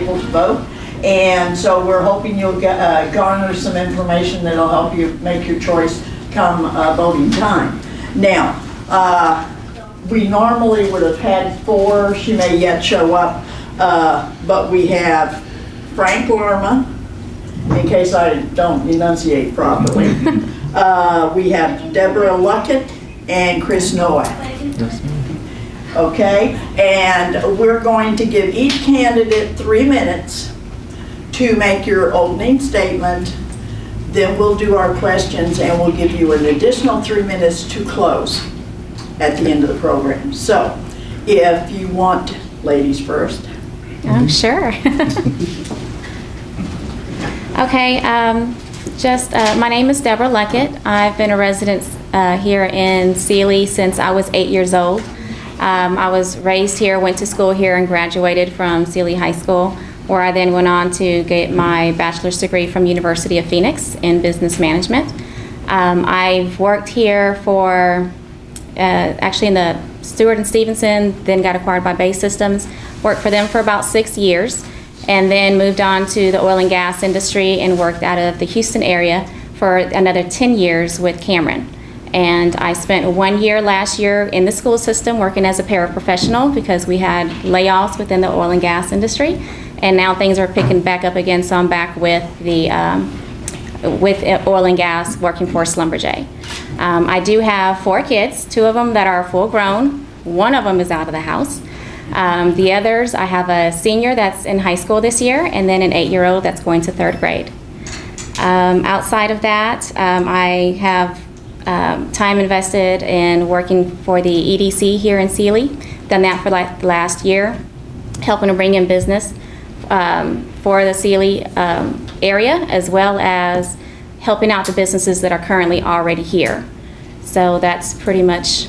able to vote. And so we're hoping you'll garner some information that'll help you make your choice come voting time. Now, we normally would have had 4, she may yet show up, but we have Frank Lerma, in case I don't enunciate properly. We have Deborah Luckett and Chris Nowak. Okay, and we're going to give each candidate 3 minutes to make your opening statement. Then we'll do our questions and we'll give you an additional 3 minutes to close at the end of the program. So if you want, ladies first. Oh, sure. Okay, my name is Deborah Luckett. I've been a resident here in Sealy since I was 8 years old. I was raised here, went to school here, and graduated from Sealy High School, where I then went on to get my bachelor's degree from University of Phoenix in business management. I've worked here for, actually in the Stewart and Stevenson, then got acquired by Bay Systems, worked for them for about 6 years, and then moved on to the oil and gas industry and worked out of the Houston area for another 10 years with Cameron. And I spent 1 year last year in the school system working as a paraprofessional because we had layoffs within the oil and gas industry. And now things are picking back up again, so I'm back with the with oil and gas working for Schlumberger. I do have 4 kids, 2 of them that are full grown. 1 of them is out of the house. The others, I have a senior that's in high school this year, and then an 8-year-old that's going to 3rd grade. Outside of that, I have time invested in working for the EDC here in Sealy. Done that for like the last year, helping to bring in business for the Sealy area, as well as helping out the businesses that are currently already here. So that's pretty much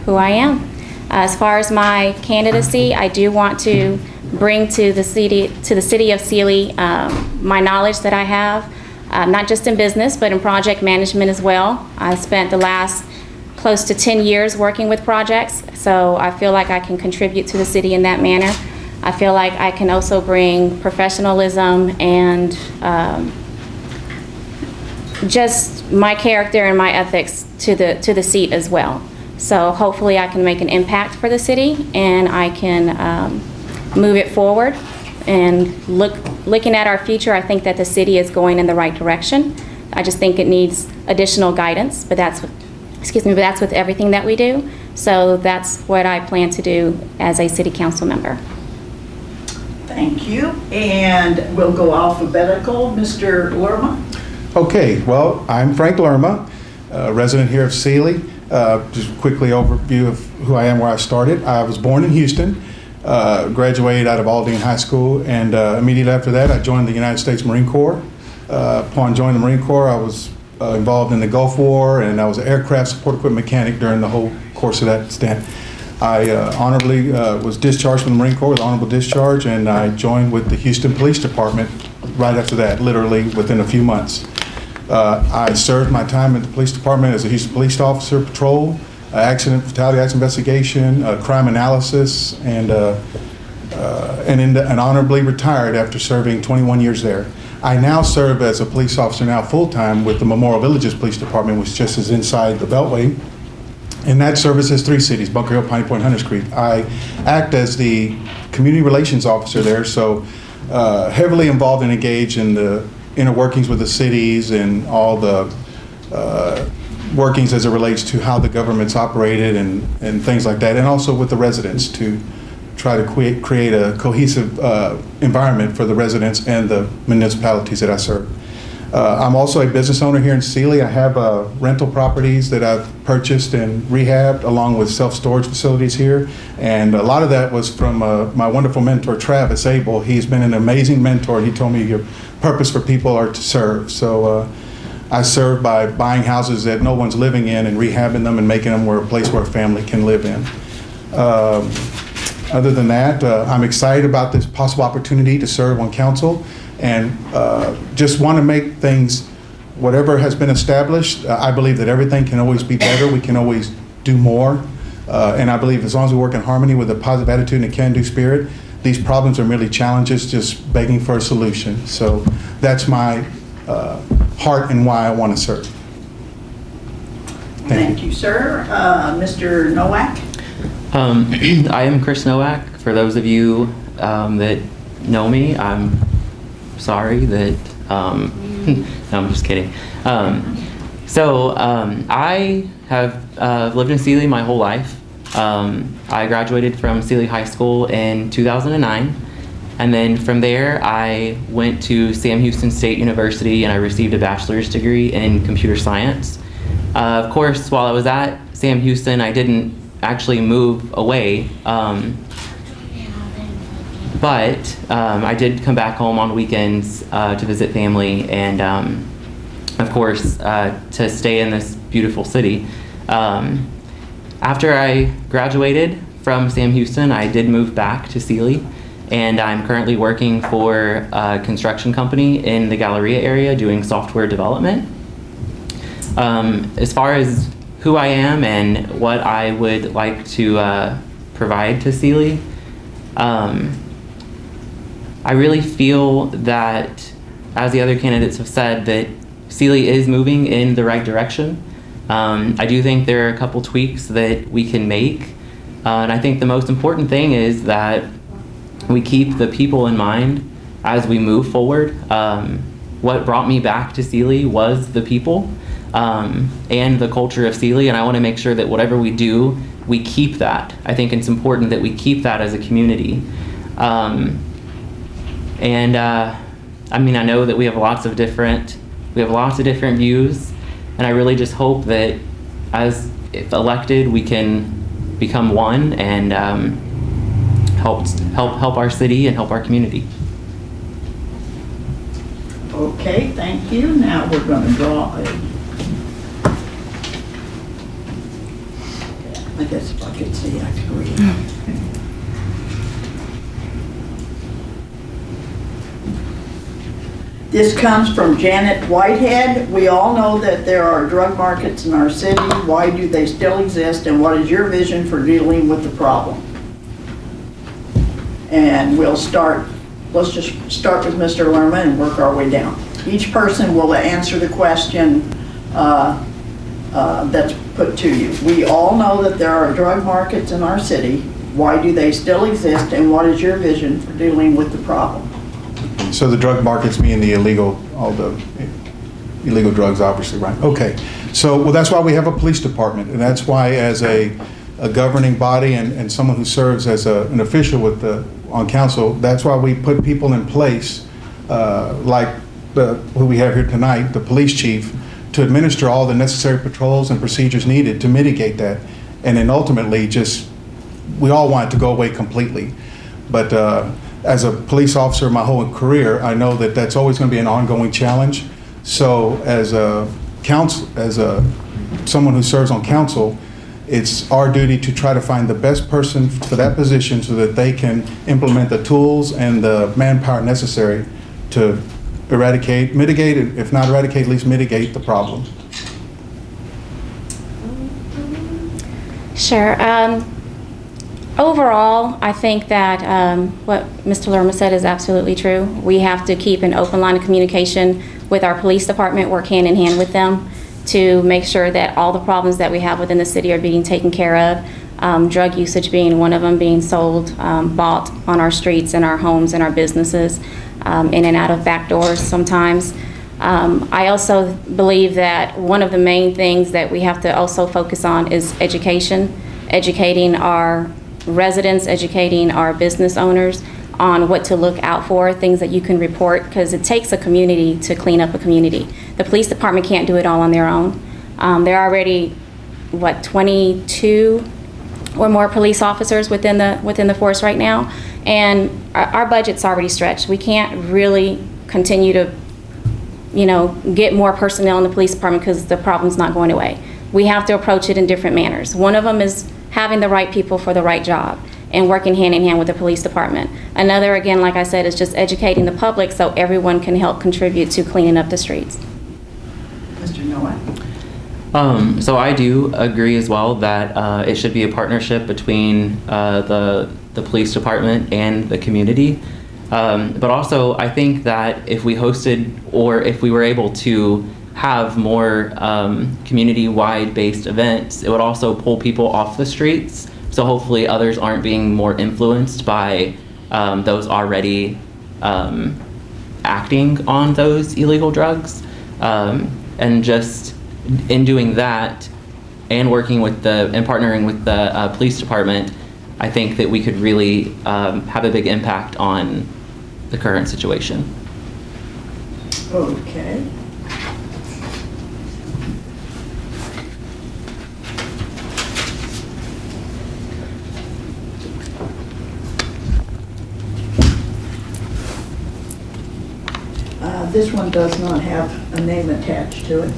who I am. As far as my candidacy, I do want to bring to the city of Sealy my knowledge that I have, not just in business, but in project management as well. I spent the last close to 10 years working with projects, so I feel like I can contribute to the city in that manner. I feel like I can also bring professionalism and just my character and my ethics to the seat as well. So hopefully I can make an impact for the city, and I can move it forward. And looking at our future, I think that the city is going in the right direction. I just think it needs additional guidance, but that's with everything that we do. So that's what I plan to do as a city council member. Thank you. And we'll go alphabetical. Mr. Lerma. Okay, well, I'm Frank Lerma, resident here of Sealy. Just quickly overview of who I am, where I started. I was born in Houston, graduated out of Aldine High School, and immediately after that I joined the United States Marine Corps. Upon joining the Marine Corps, I was involved in the Gulf War, and I was an aircraft support equipment mechanic during the whole course of that stint. I honorably was discharged from the Marine Corps with honorable discharge, and I joined with the Houston Police Department right after that, literally within a few months. I served my time at the police department as a Houston police officer, patrol, fatality accident investigation, crime analysis, and honorably retired after serving 21 years there. I now serve as a police officer now full-time with the Memorial Villages Police Department, which just is inside the Beltway. And that services 3 cities, Bunker Hill, Piney Point, Hunters Creek. I act as the community relations officer there, so heavily involved and engaged in the inner workings with the cities and all the workings as it relates to how the government's operated and things like that, and also with the residents to try to create a cohesive environment for the residents and the municipalities that I serve. I'm also a business owner here in Sealy. I have rental properties that I've purchased and rehabbed, along with self-storage facilities here. And a lot of that was from my wonderful mentor, Travis Abel. He's been an amazing mentor, and he told me your purpose for people are to serve. So I serve by buying houses that no one's living in and rehabbing them and making them a place where a family can live in. Other than that, I'm excited about this possible opportunity to serve on council, and just want to make things, whatever has been established, I believe that everything can always be better. We can always do more. And I believe as long as we work in harmony with a positive attitude and a can-do spirit, These problems are merely challenges just begging for a solution. So that's my heart and why I want to serve. Thank you, sir. Mr. Nowak? I am Chris Nowak. For those of you that know me, I'm sorry that, no, I'm just kidding. I have lived in Sealy my whole life. I graduated from Sealy High School in 2009. And then from there, I went to Sam Houston State University and I received a bachelor's degree in computer science. Of course, while I was at Sam Houston, I didn't actually move away, but I did come back home on weekends to visit family and, of course, to stay in this beautiful city. After I graduated from Sam Houston, I did move back to Sealy, and I'm currently working for a construction company in the Galleria area doing software development. As far as who I am and what I would like to provide to Sealy, I really feel that, as the other candidates have said, that Sealy is moving in the right direction. I do think there are a couple tweaks that we can make, and I think the most important thing is that we keep the people in mind as we move forward. What brought me back to Sealy was the people and the culture of Sealy, and I want to make sure that whatever we do, we keep that. I think it's important that we keep that as a community. I know that we have lots of different views, and I really just hope that as if elected, we can become one and help our city and help our community. Okay, thank you. Now we're going to draw I guess if I could see, I could read. This comes from Janet Whitehead. We all know that there are drug markets in our city. Why do they still exist, and what is your vision for dealing with the problem? And let's just start with Mr. Lerman and work our way down. Each person will answer the question that's put to you. We all know that there are drug markets in our city. Why do they still exist, and what is your vision for dealing with the problem? So the drug markets mean all the illegal drugs, obviously, right? Okay. So, well, that's why we have a police department, and that's why as a governing body and someone who serves as an official on council, that's why we put people in place like who we have here tonight, the police chief, to administer all the necessary patrols and procedures needed to mitigate that. And then ultimately we all want it to go away completely. But as a police officer my whole career, I know that that's always going to be an ongoing challenge. So as someone who serves on council, it's our duty to try to find the best person for that position so that they can implement the tools and the manpower necessary to mitigate, if not eradicate, at least mitigate the problem. Sure. Overall, I think that what Mr. Lerma said is absolutely true. We have to keep an open line of communication with our police department, work hand in hand with them to make sure that all the problems that we have within the city are being taken care of. Drug usage being one of them, being sold, bought on our streets and our homes and our businesses, in and out of back doors sometimes. I also believe that one of the main things that we have to also focus on is education, educating our residents, educating our business owners on what to look out for, things that you can report, because it takes a community to clean up a community. The police department can't do it all on their own. There are already, 22 or more police officers within the force right now, and our budget's already stretched. We can't really continue to, get more personnel in the police department because the problem's not going away. We have to approach it in different manners. One of them is having the right people for the right job and working hand in hand with the police department. Another, again, like I said, is just educating the public so everyone can help contribute to cleaning up the streets. Mr. Noah? So I do agree as well that it should be a partnership between the the police department and the community. But also, I think that if we hosted or if we were able to have more community-wide based events, it would also pull people off the streets. So hopefully others aren't being more influenced by those already acting on those illegal drugs. And just in doing that and working with and partnering with the police department, I think that we could really have a big impact on the current situation. Okay. This one does not have a name attached to it.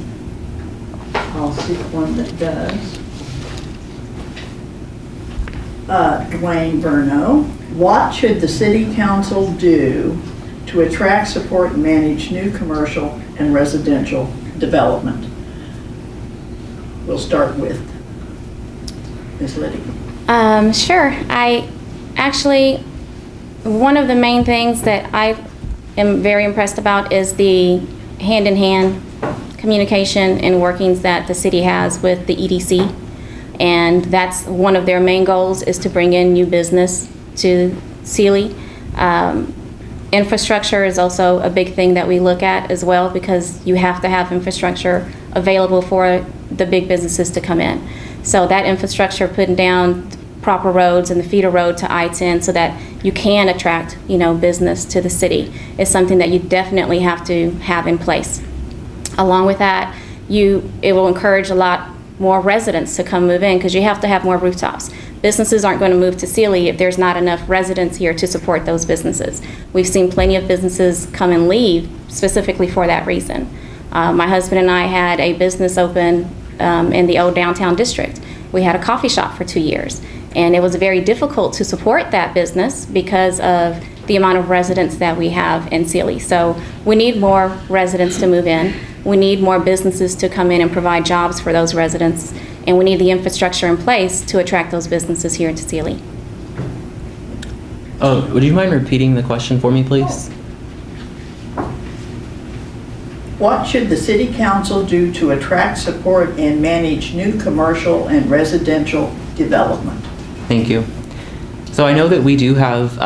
I'll seek one that does. Dwayne Burno. What should the city council do to attract, support, and manage new commercial and residential development? We'll start with Ms. Liddy. Sure. One of the main things that I am very impressed about is the hand-in-hand communication and workings that the city has with the EDC. And that's one of their main goals, is to bring in new business to Sealy. Infrastructure is also a big thing that we look at as well, because you have to have infrastructure available for the big businesses to come in. So that infrastructure, putting down proper roads and the feeder road to I-10 so that you can attract, business to the city, is something that you definitely have to have in place. Along with that, it will encourage a lot more residents to come move in, because you have to have more rooftops. Businesses aren't going to move to Sealy if there's not enough residents here to support those businesses. We've seen plenty of businesses come and leave specifically for that reason. My husband and I had a business open in the old downtown district. We had a coffee shop for 2 years, and it was very difficult to support that business because of the amount of residents that we have in Sealy. So we need more residents to move in. We need more businesses to come in and provide jobs for those residents, and we need the infrastructure in place to attract those businesses here to Sealy. Oh, would you mind repeating the question for me, please? What should the city council do to attract, support, and manage new commercial and residential development? Thank you. So I know that we do have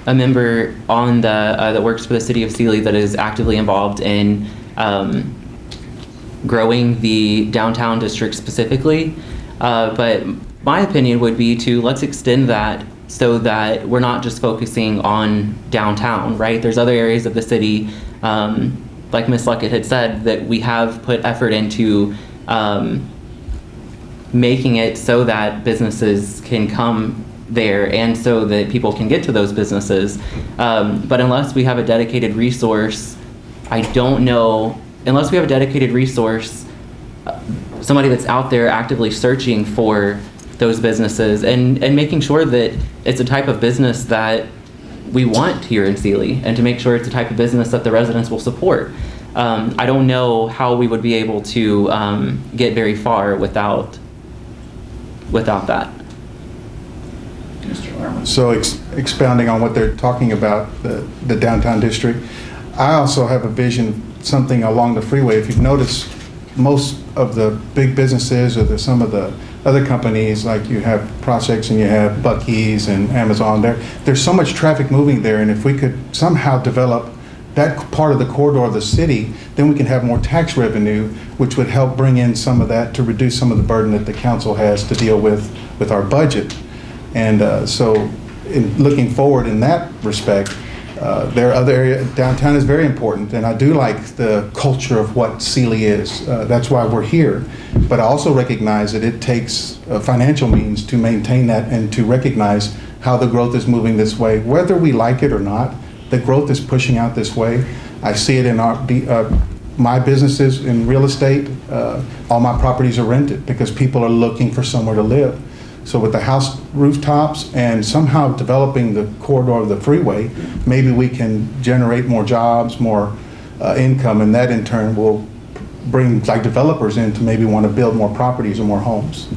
a member on that works for the city of Sealy that is actively involved in growing the downtown district specifically. But my opinion would be let's extend that so that we're not just focusing on downtown, right? There's other areas of the city, like Ms. Luckett had said, that we have put effort into making it so that businesses can come there and so that people can get to those businesses. But unless we have a dedicated resource, unless we have a dedicated resource, somebody that's out there actively searching for those businesses and making sure that it's a type of business that we want here in Sealy, and to make sure it's a type of business that the residents will support. I don't know how we would be able to get very far without that. Mr. Lerman. So expounding on what they're talking about, the downtown district, I also have a vision, something along the freeway. If you've noticed, most of the big businesses or some of the other companies, like you have Projects and you have Buc-ee's and Amazon, there's so much traffic moving there, and if we could somehow develop that part of the corridor of the city, then we can have more tax revenue, which would help bring in some of that to reduce some of the burden that the council has to deal with our budget. And so in looking forward in that respect, there are other areas. Downtown is very important, and I do like the culture of what Sealy is. That's why we're here. But I also recognize that it takes financial means to maintain that and to recognize how the growth is moving this way. Whether we like it or not, the growth is pushing out this way. I see it in my businesses in real estate. All my properties are rented because people are looking for somewhere to live. So with the house rooftops and somehow developing the corridor of the freeway, maybe we can generate more jobs, more income, and that in turn will bring developers in to maybe want to build more properties or more homes.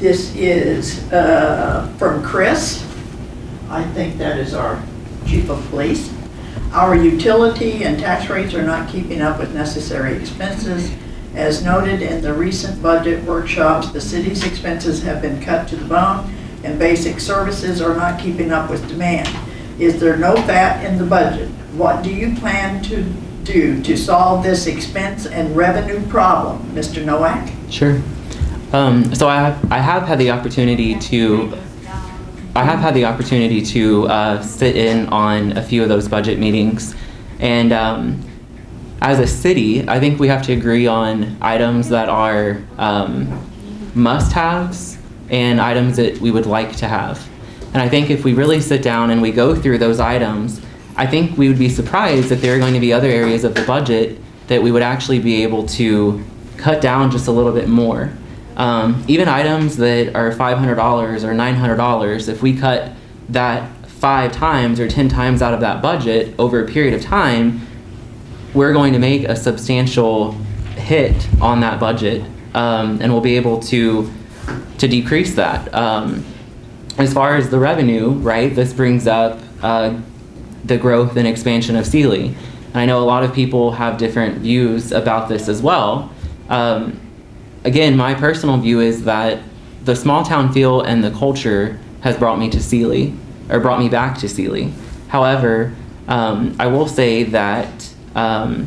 This is from Chris. I think that is our chief of police. Our utility and tax rates are not keeping up with necessary expenses. As noted in the recent budget workshops, the city's expenses have been cut to the bone and basic services are not keeping up with demand. Is there no fat in the budget? What do you plan to do to solve this expense and revenue problem, Mr. Nowak? Sure. So I have had the opportunity to sit in on a few of those budget meetings, and as a city, I think we have to agree on items that are must-haves and items that we would like to have. And I think if we really sit down and we go through those items, I think we would be surprised that there are going to be other areas of the budget that we would actually be able to cut down just a little bit more. Even items that are $500 or $900, if we cut that 5 times or 10 times out of that budget over a period of time, we're going to make a substantial hit on that budget, and we'll be able to decrease that. As far as the revenue, right, this brings up the growth and expansion of Sealy. And I know a lot of people have different views about this as well. Again, my personal view is that the small town feel and the culture has brought me to Sealy, or brought me back to Sealy. However, I will say that that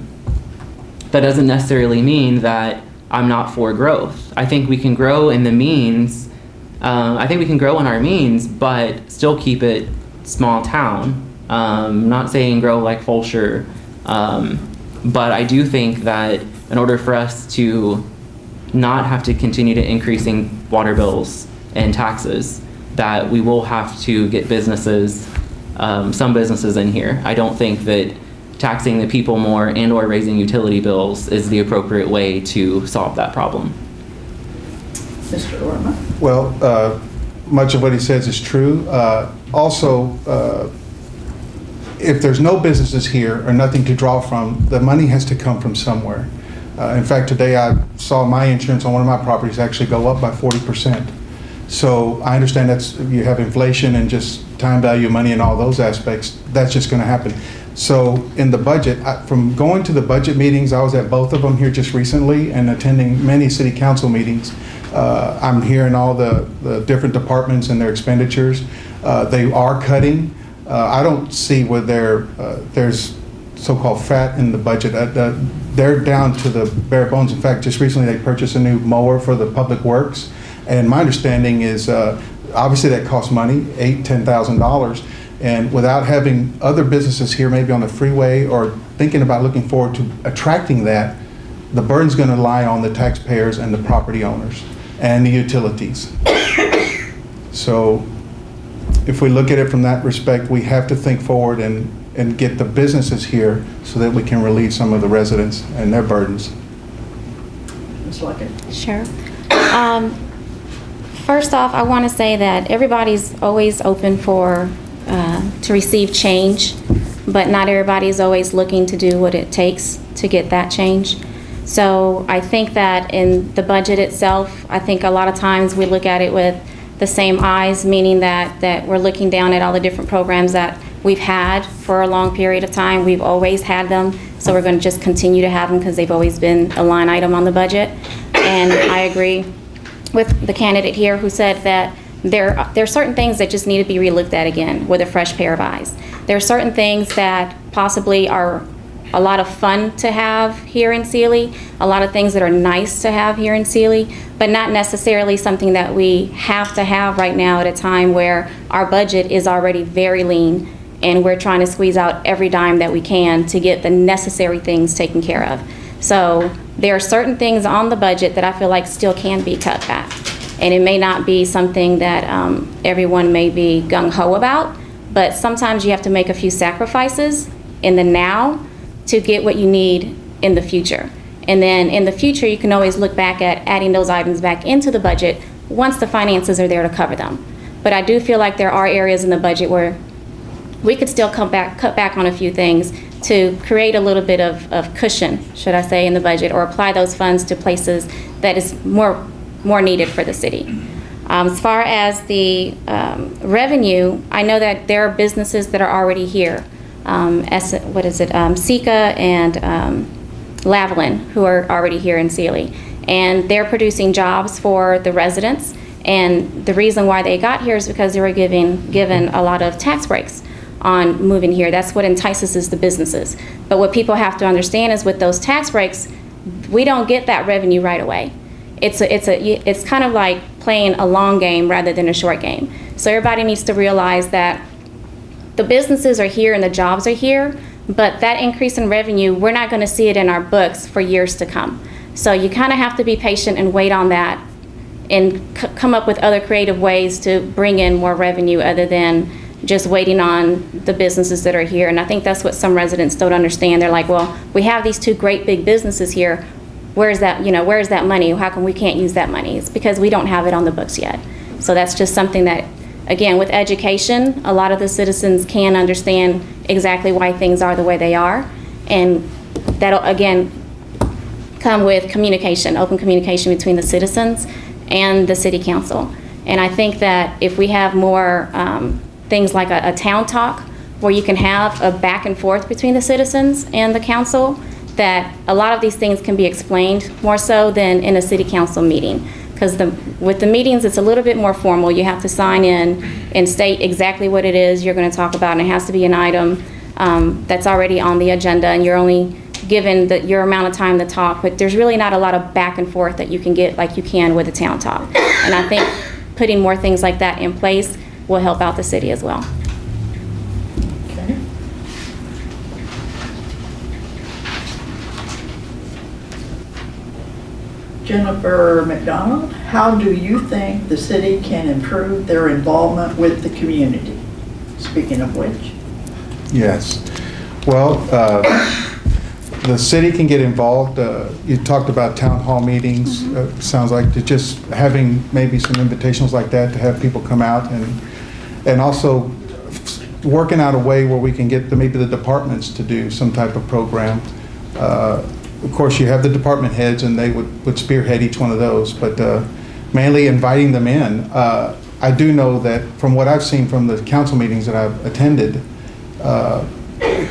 doesn't necessarily mean that I'm not for growth. I think we can grow in the means, I think we can grow in our means, but still keep it small town. Not saying grow like Fulshire, but I do think that in order for us to not have to continue to increasing water bills and taxes, that we will have to get businesses, some businesses in here. I don't think that taxing the people more and or raising utility bills is the appropriate way to solve that problem. Mr. Orma? Well, much of what he says is true. Also, if there's no businesses here or nothing to draw from, the money has to come from somewhere. In fact, today I saw my insurance on one of my properties actually go up by 40%. So I understand that's, you have inflation and just time value of money and all those aspects, that's just going to happen. So in the budget, from going to the budget meetings, I was at both of them here just recently and attending many city council meetings. I'm hearing all the different departments and their expenditures. They are cutting. I don't see where there's so-called fat in the budget. They're down to the bare bones. In fact, just recently they purchased a new mower for the public works. And my understanding is, obviously that costs money, $8,000-$10,000. And without having other businesses here, maybe on the freeway, or thinking about looking forward to attracting that, the burden's going to lie on the taxpayers and the property owners and the utilities. So if we look at it from that respect, we have to think forward and get the businesses here so that we can relieve some of the residents and their burdens. Ms. Luckett? Sure. First off, I want to say that everybody's always open to receive change, but not everybody is always looking to do what it takes to get that change. So I think that in the budget itself, I think a lot of times we look at it with the same eyes, meaning that we're looking down at all the different programs that we've had for a long period of time. We've always had them, so we're going to just continue to have them because they've always been a line item on the budget. And I agree with the candidate here who said that there are certain things that just need to be relooked at again with a fresh pair of eyes. There are certain things that possibly are a lot of fun to have here in Sealy, a lot of things that are nice to have here in Sealy, but not necessarily something that we have to have right now at a time where our budget is already very lean and we're trying to squeeze out every dime that we can to get the necessary things taken care of. So there are certain things on the budget that I feel like still can be cut back. And it may not be something that everyone may be gung-ho about, but sometimes you have to make a few sacrifices in the now to get what you need in the future. And then in the future, you can always look back at adding those items back into the budget once the finances are there to cover them. But I do feel like there are areas in the budget where we could still cut back on a few things to create a little bit of cushion, should I say, in the budget, or apply those funds to places that is more needed for the city. As far as the revenue, I know that there are businesses that are already here. Sika and Lavalin, who are already here in Sealy. And they're producing jobs for the residents. And the reason why they got here is because they were given a lot of tax breaks on moving here. That's what entices the businesses. But what people have to understand is with those tax breaks, we don't get that revenue right away. It's kind of like playing a long game rather than a short game. So everybody needs to realize that the businesses are here and the jobs are here, but that increase in revenue, we're not going to see it in our books for years to come. So you kind of have to be patient and wait on that and come up with other creative ways to bring in more revenue other than just waiting on the businesses that are here. And I think that's what some residents don't understand. They're like, well, we have these two great big businesses here. Where's that money? How come we can't use that money? It's because we don't have it on the books yet. So that's just something that, again, with education, a lot of the citizens can understand exactly why things are the way they are. And that'll, again, come with communication, open communication between the citizens and the city council. And I think that if we have more things like a town talk where you can have a back and forth between the citizens and the council, that a lot of these things can be explained more so than in a city council meeting. Because with the meetings, it's a little bit more formal. You have to sign in and state exactly what it is you're going to talk about, and it has to be an item that's already on the agenda, and you're only given your amount of time to talk. But there's really not a lot of back and forth that you can get like you can with a town talk. And I think putting more things like that in place will help out the city as well. Okay. Jennifer McDonald, how do you think the city can improve their involvement with the community? Speaking of which. Yes. Well, the city can get involved. You talked about town hall meetings. Sounds like just having maybe some invitations like that to have people come out and also working out a way where we can get maybe the departments to do some type of program. Of course, you have the department heads and they would spearhead each one of those, but mainly inviting them in. I do know that from what I've seen from the council meetings that I've attended,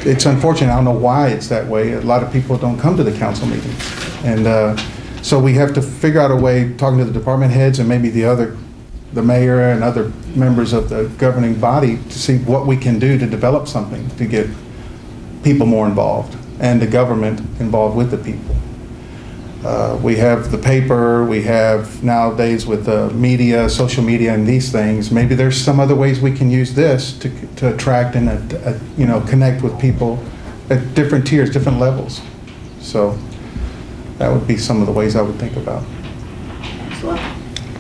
it's unfortunate. I don't know why it's that way. A lot of people don't come to the council meetings. And so we have to figure out a way, talking to the department heads and maybe the mayor and other members of the governing body, to see what we can do to develop something to get people more involved and the government involved with the people. We have the paper, we have nowadays with the media, social media and these things, maybe there's some other ways we can use this to attract and connect with people at different tiers, different levels. So that would be some of the ways I would think about. Excellent.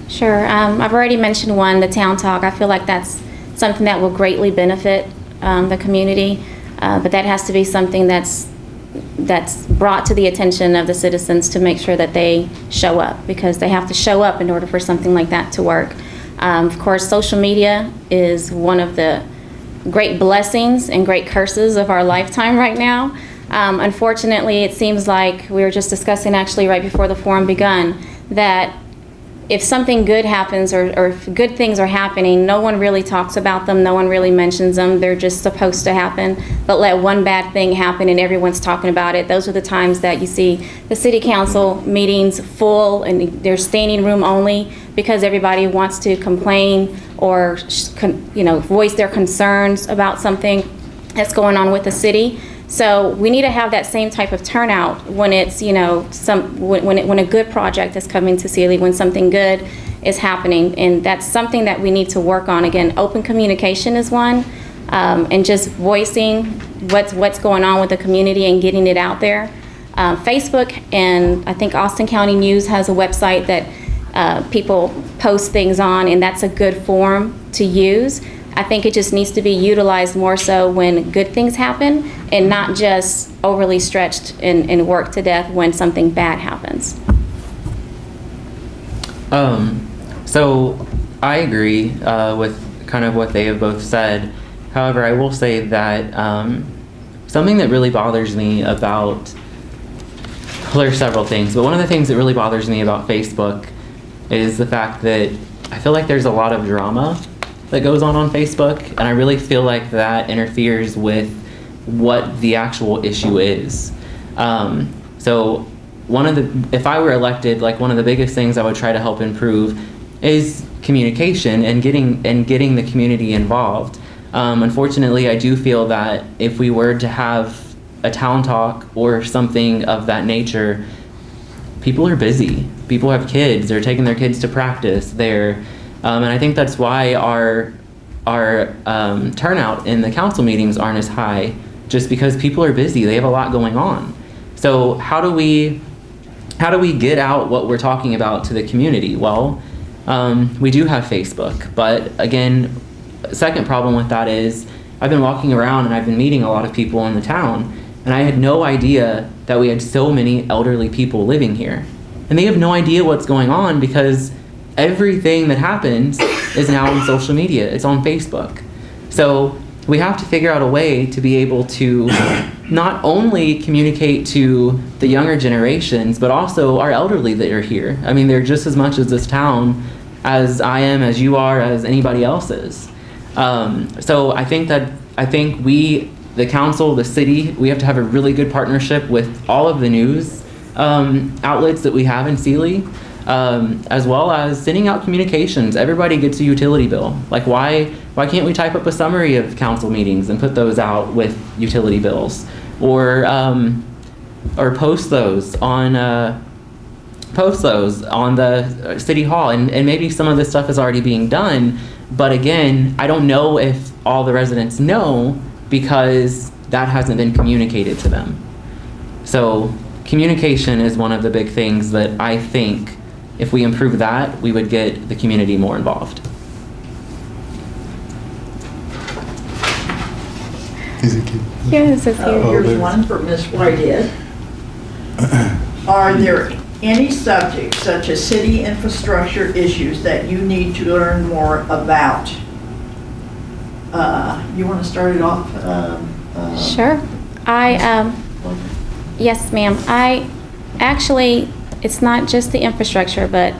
Sure. I've already mentioned one, the town talk. I feel like that's something that will greatly benefit the community, but that has to be something that's brought to the attention of the citizens to make sure that they show up, because they have to show up in order for something like that to work. Of course, social media is one of the great blessings and great curses of our lifetime right now. Unfortunately, it seems like we were just discussing actually right before the forum begun that if something good happens or if good things are happening, no one really talks about them, no one really mentions them, they're just supposed to happen. But let one bad thing happen and everyone's talking about it. Those are the times that you see the city council meetings full and they're standing room only because everybody wants to complain or voice their concerns about something that's going on with the city. So we need to have that same type of turnout when it's, when a good project is coming to Sealy, when something good is happening. And that's something that we need to work on. Again, open communication is one, and just voicing what's going on with the community and getting it out there. Facebook and I think Austin County News has a website that people post things on, and that's a good forum to use. I think it just needs to be utilized more so when good things happen and not just overly stretched and worked to death when something bad happens. So I agree with kind of what they have both said. However, I will say that something that really bothers me about, well, there's several things, but one of the things that really bothers me about Facebook is the fact that I feel like there's a lot of drama that goes on Facebook, and I really feel like that interferes with what the actual issue is. So if I were elected, like one of the biggest things I would try to help improve is communication and getting the community involved. Unfortunately, I do feel that if we were to have a town talk or something of that nature, people are busy. People have kids. They're taking their kids to practice. And I think that's why our turnout in the council meetings aren't as high, just because people are busy. They have a lot going on. So how do we get out what we're talking about to the community? Well, we do have Facebook, but again, second problem with that is I've been walking around and I've been meeting a lot of people in the town, and I had no idea that we had so many elderly people living here. And they have no idea what's going on because everything that happens is now on social media. It's on Facebook. So we have to figure out a way to be able to not only communicate to the younger generations, but also our elderly that are here. I mean, they're just as much as this town as I am, as you are, as anybody else is. So I think we, the council, the city, we have to have a really good partnership with all of the news outlets that we have in Sealy, as well as sending out communications. Everybody gets a utility bill. Like why can't we type up a summary of council meetings and put those out with utility bills, or post those on the city hall, and maybe some of this stuff is already being done, but again, I don't know if all the residents know because that hasn't been communicated to them. So communication is one of the big things that I think if we improve that, we would get the community more involved. Yes, it's here. Here's one for Ms. Whitehead. Are there any subjects such as city infrastructure issues that you need to learn more about? You want to start it off? Sure. Yes, ma'am. I actually, it's not just the infrastructure, but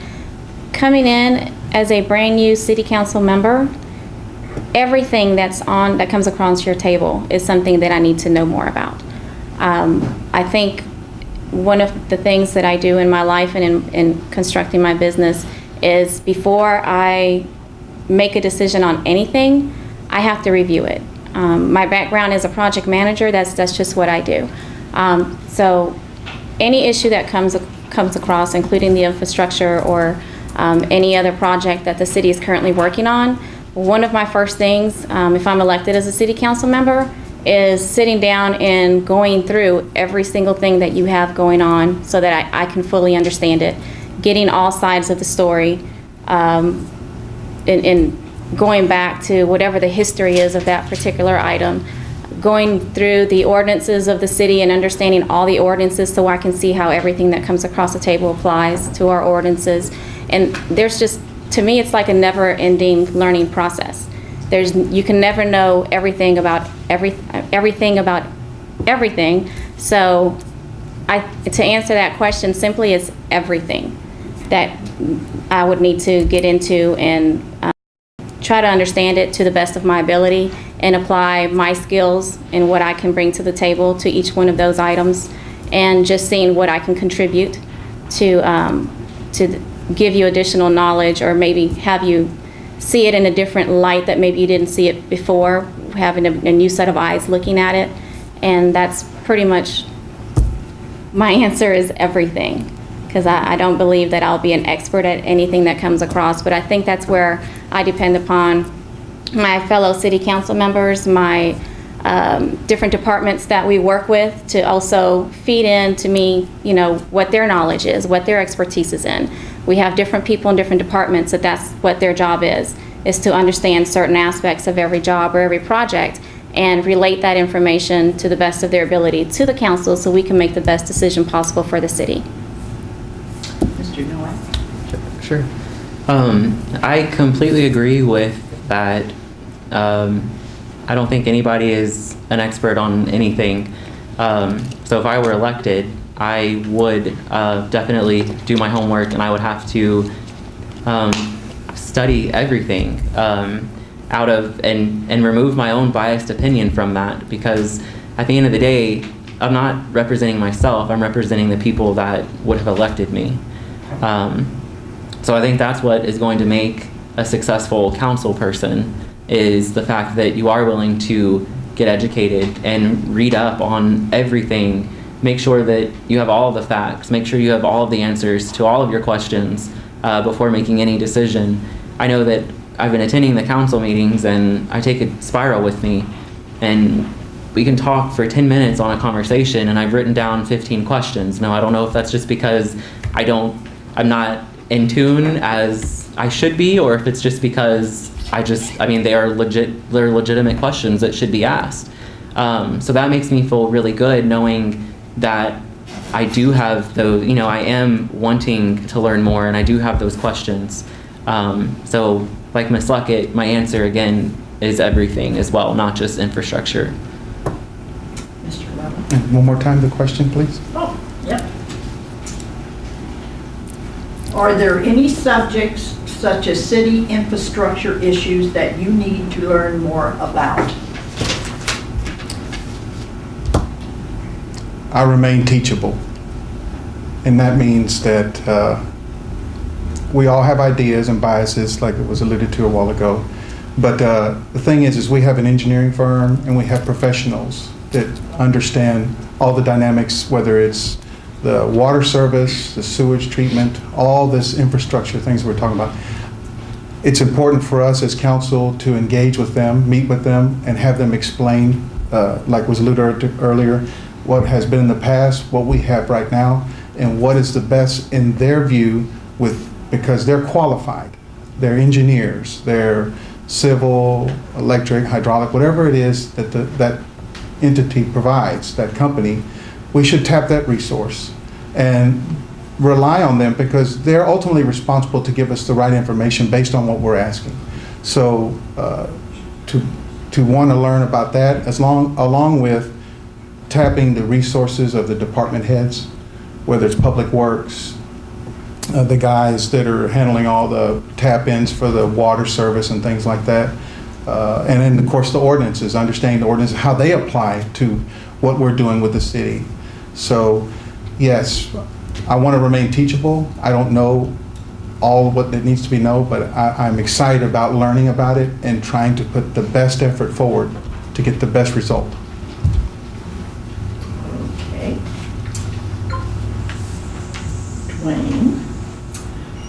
coming in as a brand new city council member, everything that comes across your table is something that I need to know more about. I think one of the things that I do in my life and in constructing my business is before I make a decision on anything, I have to review it. My background is a project manager. That's just what I do. So any issue that comes across, including the infrastructure or any other project that the city is currently working on, one of my first things, if I'm elected as a city council member, is sitting down and going through every single thing that you have going on so that I can fully understand it, getting all sides of the story, and going back to whatever the history is of that particular item, going through the ordinances of the city and understanding all the ordinances so I can see how everything that comes across the table applies to our ordinances. And there's just, to me, it's like a never-ending learning process. You can never know everything about everything about everything. So to answer that question simply, is everything that I would need to get into and try to understand it to the best of my ability and apply my skills and what I can bring to the table to each one of those items, and just seeing what I can contribute to give you additional knowledge, or maybe have you see it in a different light that maybe you didn't see it before, having a new set of eyes looking at it. And that's pretty much my answer, is everything, because I don't believe that I'll be an expert at anything that comes across, but I think that's where I depend upon my fellow city council members, my different departments that we work with, to also feed in to me, what their knowledge is, what their expertise is in. We have different people in different departments that's what their job is to understand certain aspects of every job or every project and relate that information to the best of their ability to the council so we can make the best decision possible for the city. Mr. Noel? Sure. I completely agree with that. I don't think anybody is an expert on anything. So if I were elected, I would definitely do my homework, and I would have to study everything out of and remove my own biased opinion from that, because at the end of the day, I'm not representing myself, I'm representing the people that would have elected me. So I think that's what is going to make a successful council person, is the fact that you are willing to get educated and read up on everything, make sure that you have all the facts, make sure you have all of the answers to all of your questions before making any decision. I know that I've been attending the council meetings and I take a spiral with me, and we can talk for 10 minutes on a conversation and I've written down 15 questions. Now, I don't know if that's just because I'm not in tune as I should be, or if it's just because they're legitimate questions that should be asked. So that makes me feel really good knowing that I do have those, I am wanting to learn more and I do have those questions. So like Ms. Luckett, my answer again is everything as well, not just infrastructure. Mr. Levin? And one more time, the question, please. Oh, yep. Are there any subjects such as city infrastructure issues that you need to learn more about? I remain teachable. And that means that we all have ideas and biases, like it was alluded to a while ago. But the thing is we have an engineering firm and we have professionals that understand all the dynamics, whether it's the water service, the sewage treatment, all this infrastructure things we're talking about. It's important for us as council to engage with them, meet with them, and have them explain, like was alluded to earlier, what has been in the past, what we have right now, and what is the best in their view, because they're qualified. They're engineers, they're civil, electric, hydraulic, whatever it is that that entity provides, that company. We should tap that resource and rely on them, because they're ultimately responsible to give us the right information based on what we're asking. So to want to learn about that, along with tapping the resources of the department heads, whether it's public works, the guys that are handling all the tap-ins for the water service and things like that, and then of course the ordinances, understanding the ordinances, how they apply to what we're doing with the city. So yes, I want to remain teachable. I don't know all what that needs to be known, but I'm excited about learning about it and trying to put the best effort forward to get the best result. Okay. Dwayne,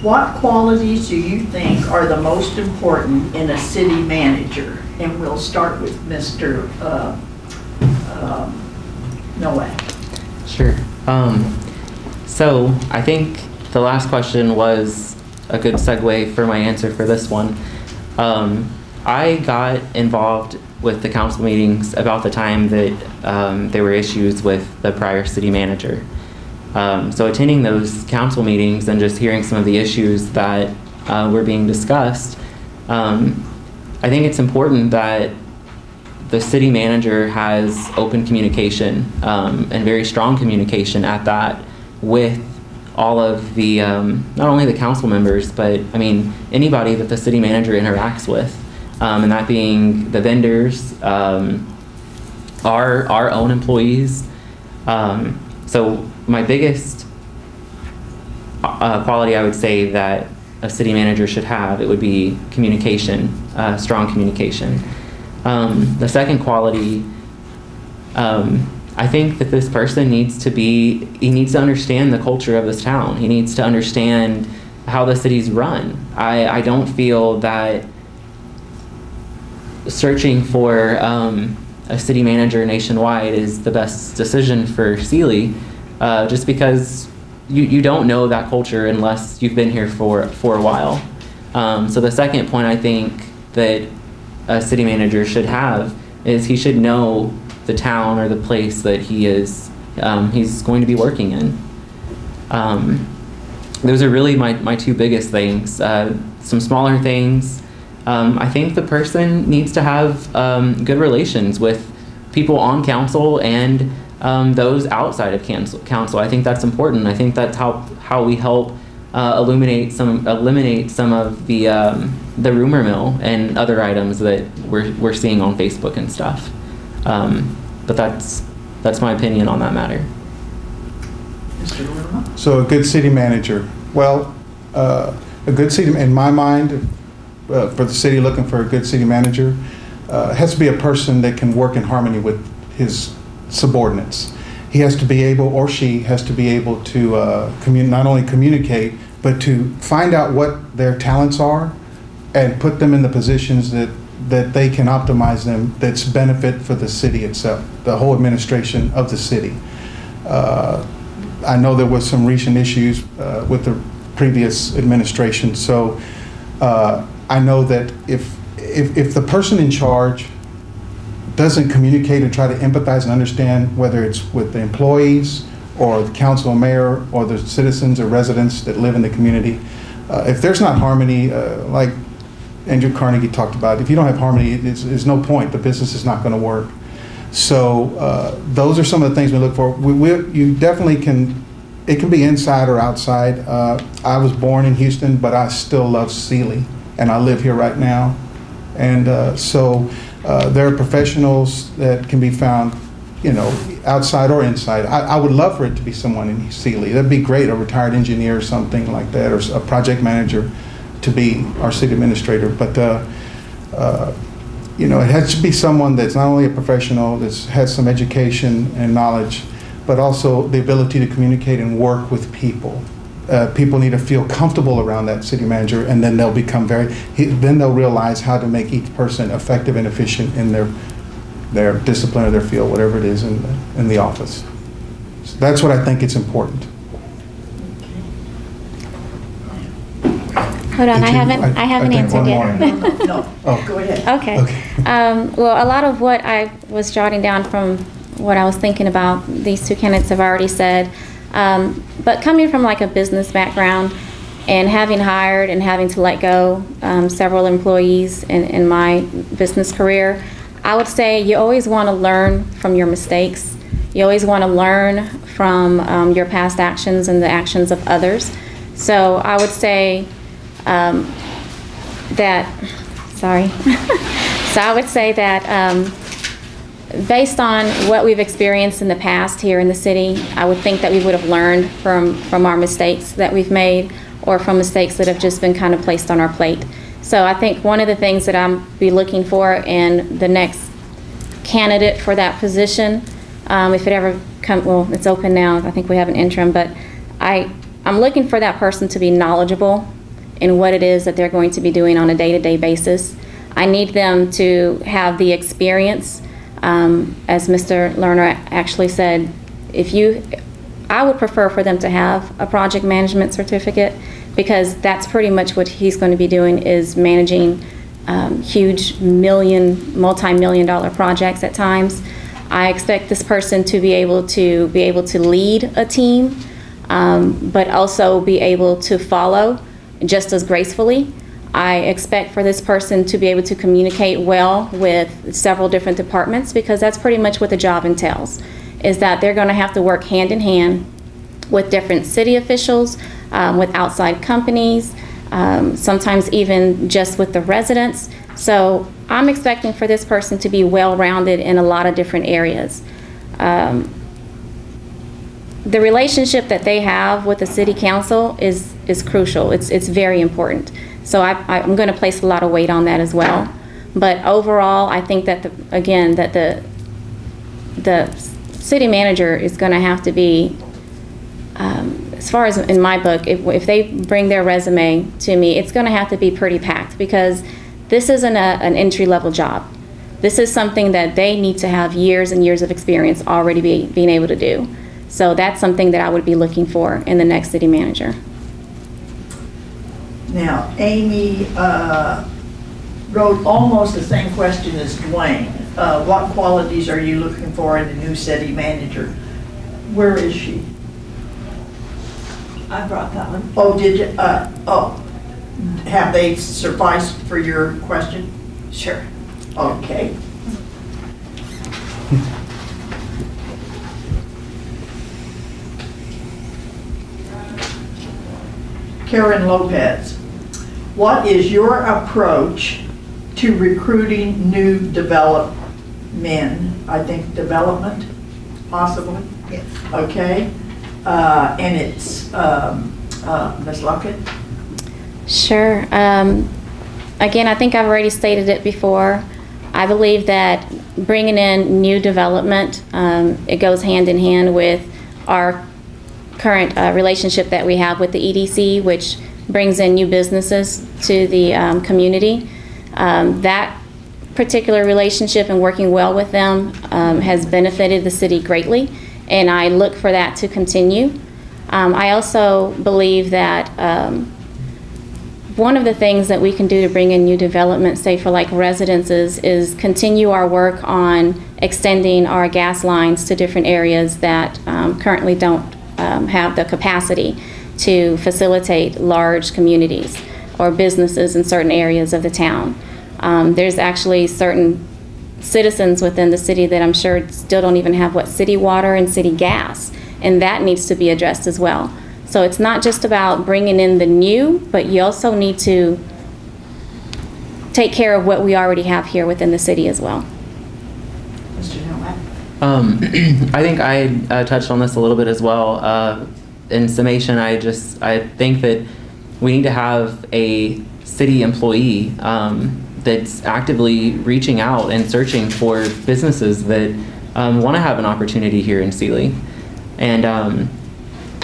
what qualities do you think are the most important in a city manager? And we'll start with Mr. Noah. Sure. So I think the last question was a good segue for my answer for this one. I got involved with the council meetings about the time that there were issues with the prior city manager. So attending those council meetings and just hearing some of the issues that were being discussed, I think it's important that the city manager has open communication and very strong communication at that with all of the, not only the council members, but I mean, anybody that the city manager interacts with, and that being the vendors, our own employees. So my biggest quality I would say that a city manager should have, it would be communication, strong communication. The second quality, I think that this person he needs to understand the culture of this town. He needs to understand how the city's run. I don't feel that searching for a city manager nationwide is the best decision for Sealy, just because you don't know that culture unless you've been here for a while. So the second point I think that a city manager should have is he should know the town or the place that he's going to be working in. Those are really my two biggest things. Some smaller things, I think the person needs to have good relations with people on council and those outside of council. I think that's important. I think that's how we help eliminate some of the rumor mill and other items that we're seeing on Facebook and stuff. But that's my opinion on that matter. Mr. Lerma? So a good city manager. Well, a good city, in my mind, for the city looking for a good city manager, has to be a person that can work in harmony with his subordinates. He has to be able, or she has to be able to not only communicate, but to find out what their talents are and put them in the positions that they can optimize them, that's benefit for the city itself, the whole administration of the city. I know there was some recent issues with the previous administration, so I know that if the person in charge doesn't communicate and try to empathize and understand, whether it's with the employees or the council or mayor or the citizens or residents that live in the community, if there's not harmony, like Andrew Carnegie talked about, if you don't have harmony, there's no point. The business is not going to work. So those are some of the things we look for. You definitely can, it can be inside or outside. I was born in Houston, but I still love Sealy, and I live here right now. And so there are professionals that can be found, outside or inside. I would love for it to be someone in Sealy. That'd be great, a retired engineer or something like that, or a project manager to be our city administrator. But it has to be someone that's not only a professional, that has some education and knowledge, but also the ability to communicate and work with people. People need to feel comfortable around that city manager, and then they'll become then they'll realize how to make each person effective and efficient in their discipline or their field, whatever it is in the office. So that's what I think it's important. Hold on, Did I you- haven't I think answered one yet. No, Oh. go ahead. Okay. Okay. Well, a lot of what I was jotting down from what I was thinking about, these two candidates have already said. But coming from like a business background and having hired and having to let go several employees in my business career, I would say you always want to learn from your mistakes. You always want to learn from your past actions and the actions of others. So I would say based on what we've experienced in the past here in the city, I would think that we would have learned from our mistakes that we've made, or from mistakes that have just been kind of placed on our plate. So I think one of the things that I'm be looking for in the next candidate for that position, if it ever comes, well, it's open now, I think we have an interim, but I'm looking for that person to be knowledgeable in what it is that they're going to be doing on a day-to-day basis. I need them to have the experience. As Mr. Lerner actually said, I would prefer for them to have a project management certificate, because that's pretty much what he's going to be doing, is managing huge multi-million dollar projects at times. I expect this person to be able to lead a team, but also be able to follow just as gracefully. I expect for this person to be able to communicate well with several different departments, because that's pretty much what the job entails, is that they're going to have to work hand in hand with different city officials, with outside companies, sometimes even just with the residents. So I'm expecting for this person to be well-rounded in a lot of different areas. The relationship that they have with the city council is crucial. It's very important. So I'm going to place a lot of weight on that as well. But overall, I think that the city manager is going to have to be, as far as in my book, if they bring their resume to me, it's going to have to be pretty packed, because this isn't an entry-level job. This is something that they need to have years and years of experience already being able to do. So that's something that I would be looking for in the next city manager. Now, Amy wrote almost the same question as Dwayne. What qualities are you looking for in a new city manager? Where is she? I brought that one. Oh, did you? Have they sufficed for your question? Sure. Okay. Karen Lopez, what is your approach to recruiting new development? I think development, possibly? Yes. Okay. And it's Ms. Luckett? Sure. Again, I think I've already stated it before. I believe that bringing in new development, it goes hand in hand with our current relationship that we have with the EDC, which brings in new businesses to the community. That particular relationship and working well with them has benefited the city greatly, and I look for that to continue. I also believe that one of the things that we can do to bring in new development, say for like residences, is continue our work on extending our gas lines to different areas that currently don't have the capacity to facilitate large communities or businesses in certain areas of the town. There's actually certain citizens within the city that I'm sure still don't even have city water and city gas, and that needs to be addressed as well. So it's not just about bringing in the new, but you also need to take care of what we already have here within the city as well. Mr. Nowak? I think I touched on this a little bit as well. In summation, I think that we need to have a city employee that's actively reaching out and searching for businesses that want to have an opportunity here in Sealy. And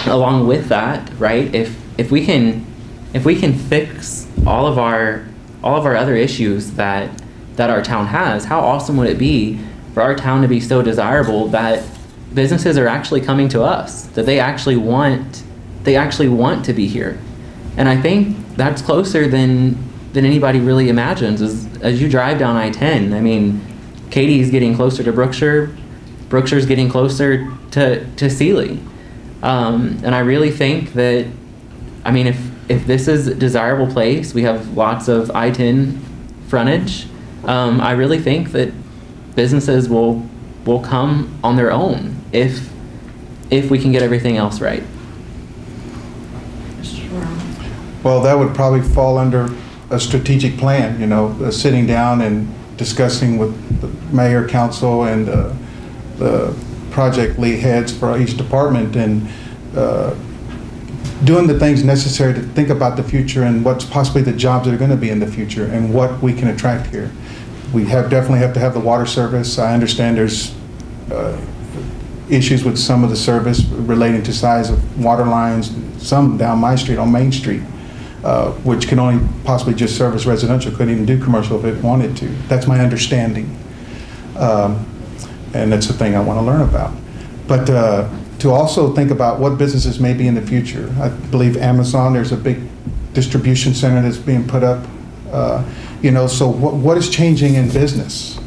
along with that, right, if we can fix all of our other issues that our town has, how awesome would it be for our town to be so desirable that businesses are actually coming to us, that they actually want to be here. And I think that's closer than anybody really imagines. As you drive down I-10, I mean, Katie's getting closer to Brookshire, Brookshire's getting closer to Sealy. And I really think that, I mean, if this is a desirable place, we have lots of I-10 frontage, I really think that businesses will come on their own if we can get everything else right. Mr. Brown? Well, that would probably fall under a strategic plan, sitting down and discussing with the mayor, council, and the project lead heads for each department, and doing the things necessary to think about the future and what's possibly the jobs that are going to be in the future and what we can attract here. We definitely have to have the water service. I understand there's issues with some of the service relating to size of water lines, some down my street on Main Street, which can only possibly just service residential, couldn't even do commercial if it wanted to. That's my understanding. And that's the thing I want to learn about. But to also think about what businesses may be in the future. I believe Amazon, there's a big distribution center that's being put up. So what is changing in business?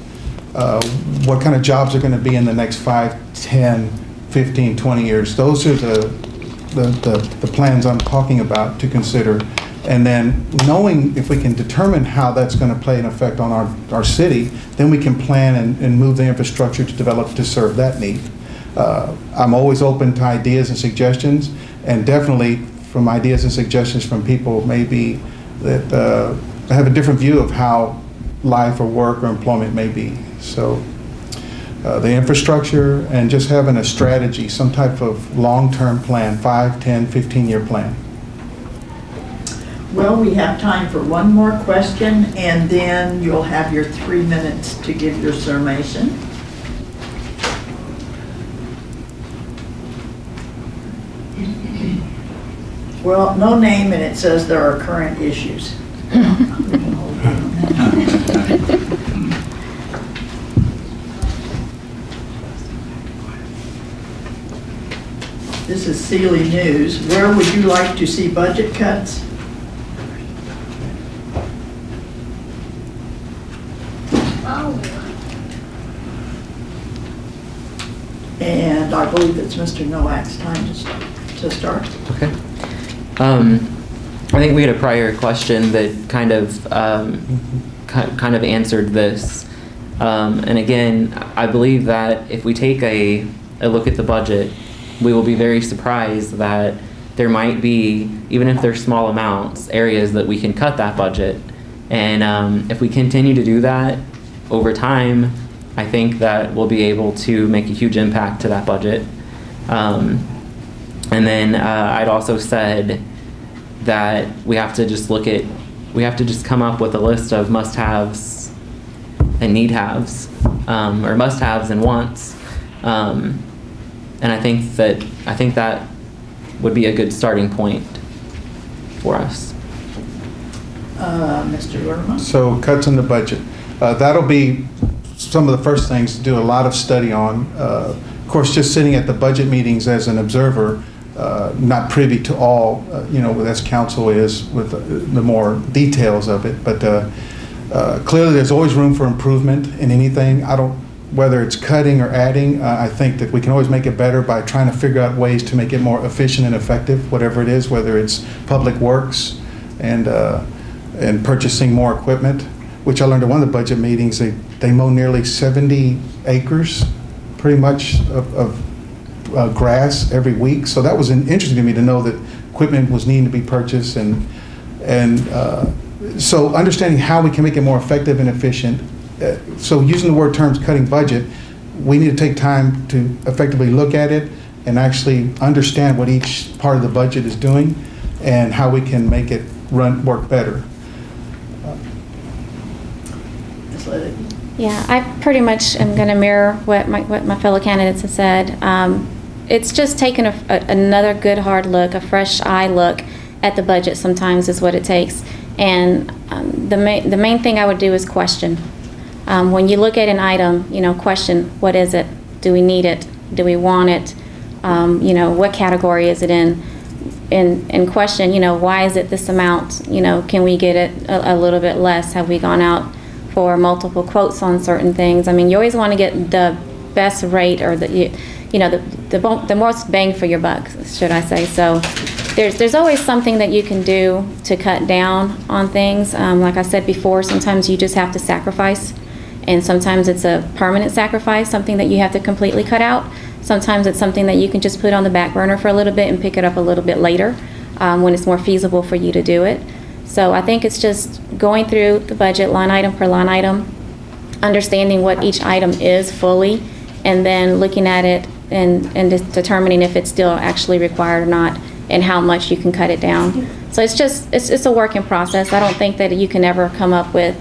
What kind of jobs are going to be in the next 5, 10, 15, 20 years? Those are the plans I'm talking about to consider. And then knowing if we can determine how that's going to play an effect on our city, then we can plan and move the infrastructure to develop to serve that need. I'm always open to ideas and suggestions, and definitely from ideas and suggestions from people maybe that have a different view of how life or work or employment may be. So the infrastructure and just having a strategy, some type of long-term plan, 5, 10, 15-year plan. Well, we have time for one more question, and then you'll have your 3 minutes to give your summation. Well, no name, and it says there are current issues. This is Sealy News. Where would you like to see budget cuts? And I believe it's Mr. Nowak's time to start. Okay. I think we had a prior question that kind of answered this. And again, I believe that if we take a look at the budget, we will be very surprised that there might be, even if they're small amounts, areas that we can cut that budget. And if we continue to do that over time, I think that we'll be able to make a huge impact to that budget. And then I'd also said that we have to just come up with a list of must-haves and need-haves, or must-haves and wants. And I think that would be a good starting point for us. Mr. Lerma? So cuts in the budget. That'll be some of the first things to do a lot of study on. Of course, just sitting at the budget meetings as an observer, not privy to all, as council is with the more details of it. But clearly, there's always room for improvement in anything. Whether it's cutting or adding, I think that we can always make it better by trying to figure out ways to make it more efficient and effective, whatever it is, whether it's public works and purchasing more equipment, which I learned at one of the budget meetings. They mow nearly 70 acres, pretty much, of grass every week. So that was interesting to me to know that equipment was needing to be purchased, and so understanding how we can make it more effective and efficient. So using the word terms cutting budget, we need to take time to effectively look at it and actually understand what each part of the budget is doing and how we can make it work better. Ms. Liddick? Yeah, I pretty much am going to mirror what my fellow candidates have said. It's just taking another good hard look, a fresh eye look at the budget sometimes is what it takes. And the main thing I would do is question. When you look at an item, question, what is it? Do we need it? Do we want it? What category is it in? And question, why is it this amount? Can we get it a little bit less? Have we gone out for multiple quotes on certain things? I mean, you always want to get the best rate, or the most bang for your buck, should I say. So there's always something that you can do to cut down on things. Like I said before, sometimes you just have to sacrifice. And sometimes it's a permanent sacrifice, something that you have to completely cut out. Sometimes it's something that you can just put on the back burner for a little bit and pick it up a little bit later when it's more feasible for you to do it. So I think it's just going through the budget line item per line item, understanding what each item is fully, and then looking at it and just determining if it's still actually required or not and how much you can cut it down. So it's a working process. I don't think that you can ever come up with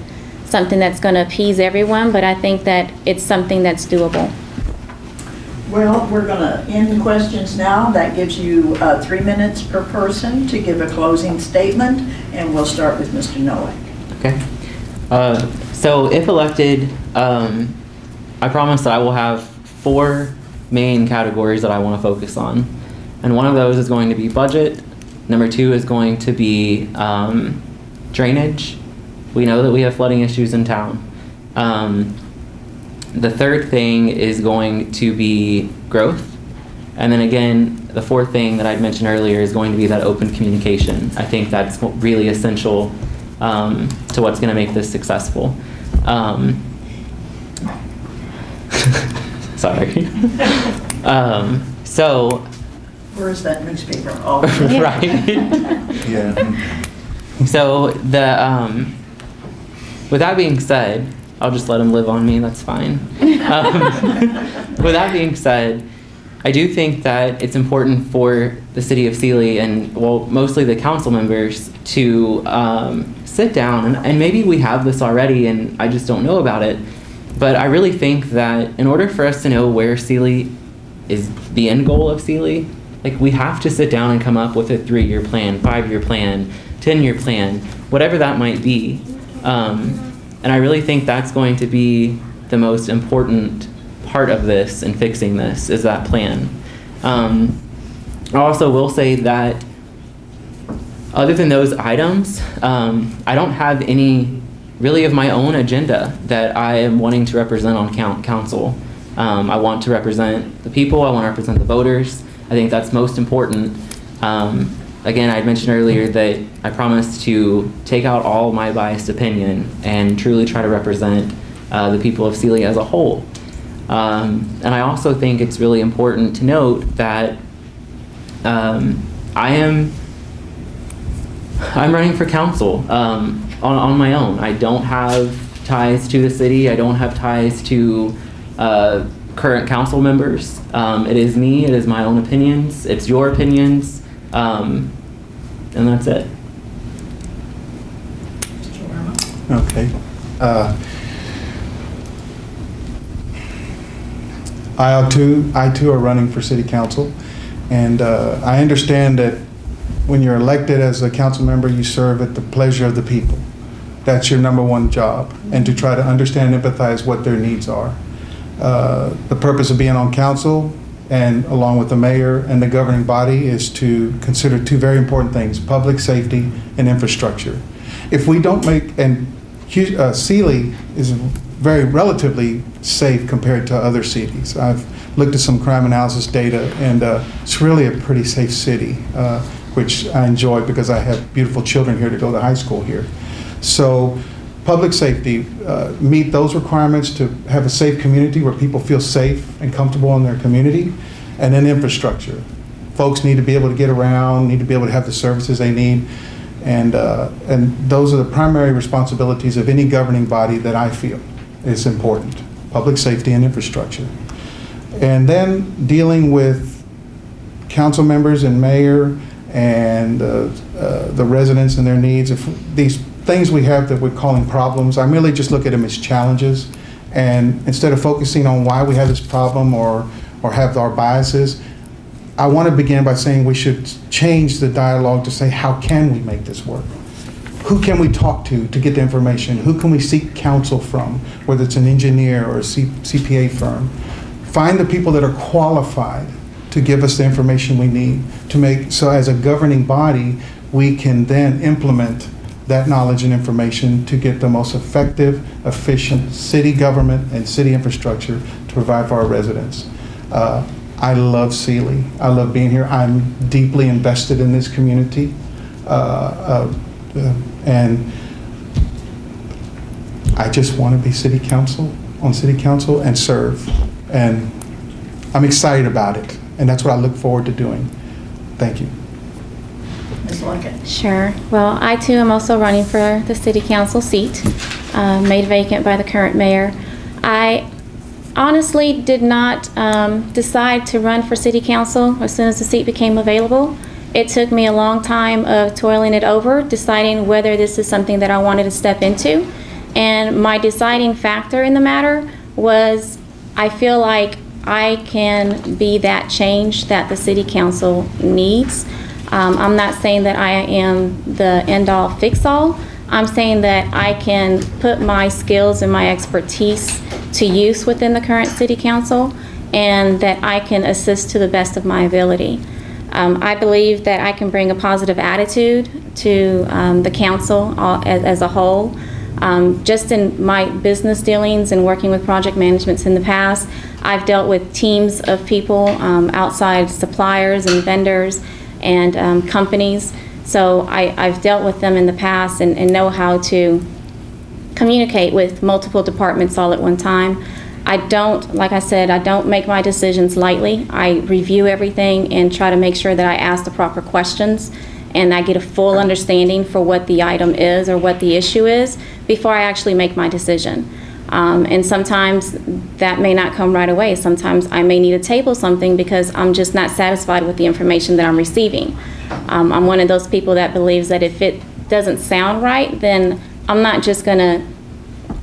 something that's going to appease everyone, but I think that it's something that's doable. Well, we're going to end the questions now. That gives you 3 minutes per person to give a closing statement, and we'll start with Mr. Nowak. Okay. So if elected, I promise that I will have 4 main categories that I want to focus on. And one of those is going to be budget. Number 2 is going to be drainage. We know that we have flooding issues in town. The third thing is going to be growth. And then again, the fourth thing that I'd mentioned earlier is going to be that open communication. I think that's really essential to what's going to make this successful. Sorry. So. Where's that newspaper? Oh. Right. Yeah. So with that being said, I'll just let him live on me, that's fine. With that being said, I do think that it's important for the city of Sealy and, well, mostly the council members to sit down, and maybe we have this already and I just don't know about it, but I really think that in order for us to know where Sealy is, the end goal of Sealy, like, we have to sit down and come up with a 3-year plan, 5-year plan, 10-year plan, whatever that might be. And I really think that's going to be the most important part of this and fixing this, is that plan. I also will say that other than those items, I don't have any really of my own agenda that I am wanting to represent on council. I want to represent the people, I want to represent the voters. I think that's most important. Again, I mentioned earlier that I promise to take out all my biased opinion and truly try to represent the people of Sealy as a whole. And I also think it's really important to note that I'm running for council on my own. I don't have ties to the city. I don't have ties to current council members. It is me. It is my own opinions. It's your opinions. And that's it. Okay. I too are running for city council, and I understand that when you're elected as a council member, you serve at the pleasure of the people. That's your number one job, and to try to understand and empathize what their needs are. The purpose of being on council, and along with the mayor and the governing body, is to consider two very important things: public safety and infrastructure. If we don't make, and Sealy is very relatively safe compared to other cities. I've looked at some crime analysis data, and it's really a pretty safe city, which I enjoy because I have beautiful children here to go to high school here. So public safety, meet those requirements to have a safe community where people feel safe and comfortable in their community. And then infrastructure. Folks need to be able to get around, need to be able to have the services they need. And those are the primary responsibilities of any governing body that I feel is important: public safety and infrastructure. And then dealing with council members and mayor and the residents and their needs. If these things we have that we're calling problems, I merely just look at them as challenges. And instead of focusing on why we have this problem or have our biases, I want to begin by saying we should change the dialogue to say, how can we make this work? Who can we talk to get the information? Who can we seek counsel from, whether it's an engineer or a CPA firm? Find the people that are qualified to give us the information we need to make, so as a governing body, we can then implement that knowledge and information to get the most effective, efficient city government and city infrastructure to provide for our residents. I love Sealy. I love being here. I'm deeply invested in this community. And I just want to be on city council and serve. And I'm excited about it. And that's what I look forward to doing. Thank you. Ms. Luckett? Sure. Well, I too am also running for the city council seat, made vacant by the current mayor. I honestly did not decide to run for city council as soon as the seat became available. It took me a long time of toiling it over, deciding whether this is something that I wanted to step into. And my deciding factor in the matter was, I feel like I can be that change that the city council needs. I'm not saying that I am the end-all, fix-all. I'm saying that I can put my skills and my expertise to use within the current city council, and that I can assist to the best of my ability. I believe that I can bring a positive attitude to the council as a whole. Just in my business dealings and working with project managements in the past, I've dealt with teams of people, outside suppliers and vendors and companies. So I've dealt with them in the past and know how to communicate with multiple departments all at one time. I don't, like I said, I don't make my decisions lightly. I review everything and try to make sure that I ask the proper questions and I get a full understanding for what the item is or what the issue is before I actually make my decision. And sometimes that may not come right away. Sometimes I may need to table something because I'm just not satisfied with the information that I'm receiving. I'm one of those people that believes that if it doesn't sound right, then I'm not just gonna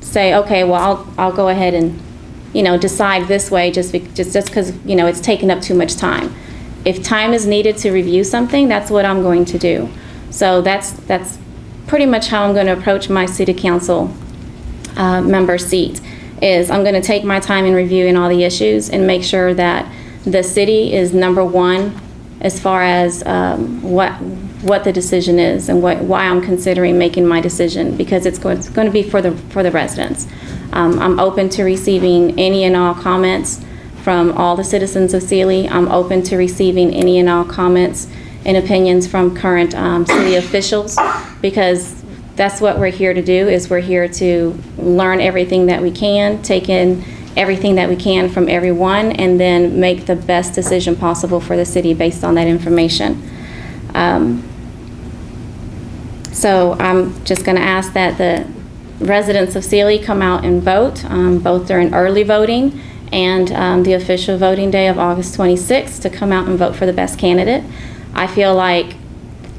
say, okay, well, I'll go ahead and, decide this way just because, it's taken up too much time. If time is needed to review something, that's what I'm going to do. So that's pretty much how I'm going to approach my city council member seat. Is I'm going to take my time in reviewing all the issues and make sure that the city is number one as far as what the decision is and why I'm considering making my decision, because it's going to be for the residents. I'm open to receiving any and all comments from all the citizens of Sealy. I'm open to receiving any and all comments and opinions from current city officials, because that's what we're here to do. Is we're here to learn everything that we can, take in everything that we can from everyone, and then make the best decision possible for the city based on that information. So I'm just going to ask that the residents of Sealy come out and vote, both during early voting and the official voting day of August 26th, to come out and vote for the best candidate. I feel like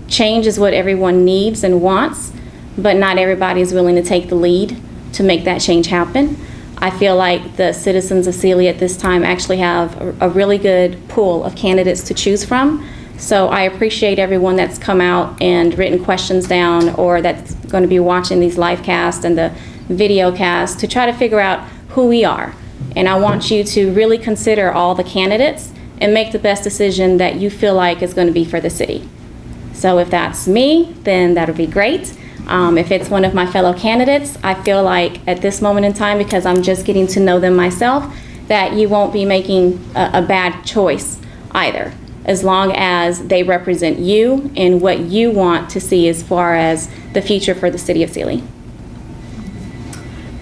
change is what everyone needs and wants, but not everybody is willing to take the lead to make that change happen. I feel like the citizens of Sealy at this time actually have a really good pool of candidates to choose from. So I appreciate everyone that's come out and written questions down, or that's going to be watching these live casts and the video casts to try to figure out who we are. And I want you to really consider all the candidates and make the best decision that you feel like is going to be for the city. So if that's me, then that'll be great. If it's one of my fellow candidates, I feel like at this moment in time, because I'm just getting to know them myself, that you won't be making a bad choice either, as long as they represent you and what you want to see as far as the future for the city of Sealy.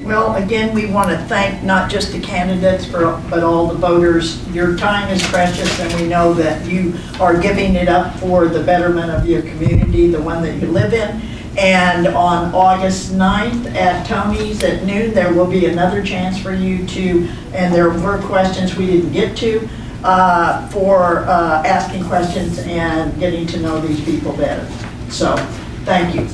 Well, again, we want to thank not just the candidates, but all the voters. Your time is precious, and we know that you are giving it up for the betterment of your community, the one that you live in. And on August 9th at Tony's at noon, there will be another chance for you to, and there were questions we didn't get to, for asking questions and getting to know these people better. So, thank you.